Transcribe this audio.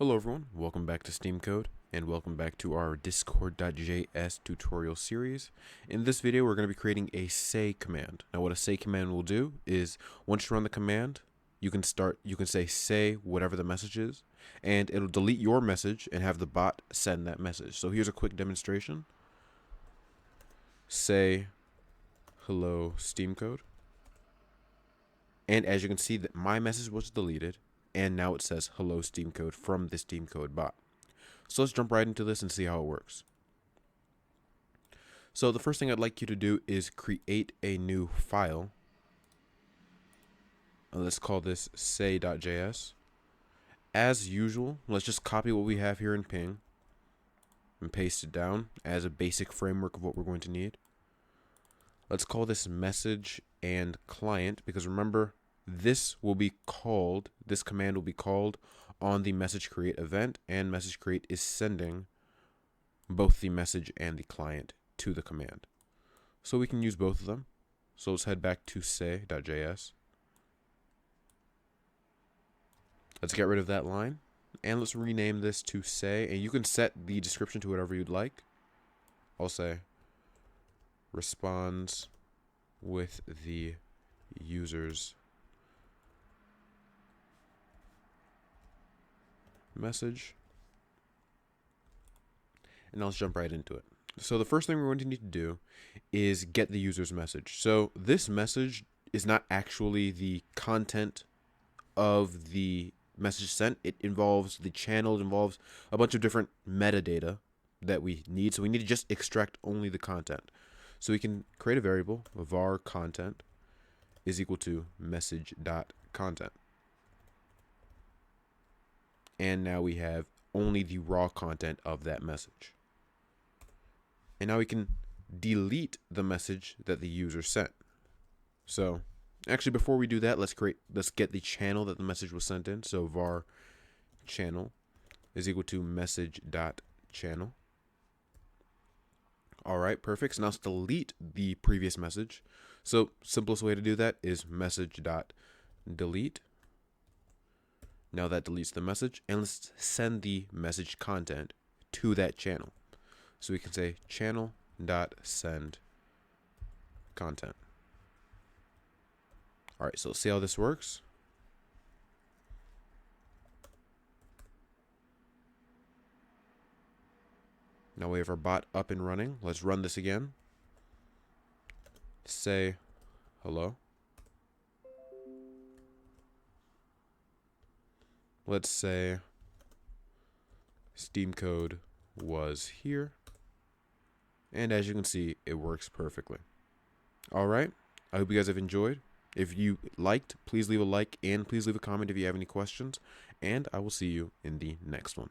Hello everyone, welcome back to SteamCode, and welcome back to our Discord.js tutorial series. In this video, we're going to be creating a say command. Now what a say command will do is, once you run the command, you can say whatever the message is, and it'll delete your message and have the bot send that message. So here's a quick demonstration. Say hello SteamCode. And as you can see, that my message was deleted, and now it says hello SteamCode from the SteamCode bot. So let's jump right into this and see how it works. So the first thing I'd like you to do is create a new file. Let's call this say.js. As usual, let's just copy what we have here in Ping and paste it down as a basic framework of what we're going to need. Let's call this message and client, because remember, this command will be called on the message create event, and message create is sending both the message and the client to the command. So we can use both of them. So let's head back to say.js. Let's get rid of that line, and let's rename this to say, and you can set the description to whatever you'd like. I'll say responds with the user's message, and let's jump right into it. So the first thing we're going to need to do is get the user's message. So this message is not actually the content of the message sent. It involves the channel, it involves a bunch of different metadata that we need. So we need to just extract only the content. So we can create a variable, var content is equal to message.content. And now we have only the raw content of that message. And now we can delete the message that the user sent. So actually, before we do that, let's get the channel that the message was sent in. So var channel is equal to message.channel. All right, perfect. So now let's delete the previous message. So simplest way to do that is message.delete. Now that deletes the message, and let's send the message content to that channel. So we can say channel.send content. All right, so let's see how this works. Now we have our bot up and running. Let's run this again. Say hello. Let's say SteamCode was here. And as you can see, it works perfectly. All right. I hope you guys have enjoyed. If you liked, please leave a like, and please leave a comment if you have any questions. And I will see you in the next one.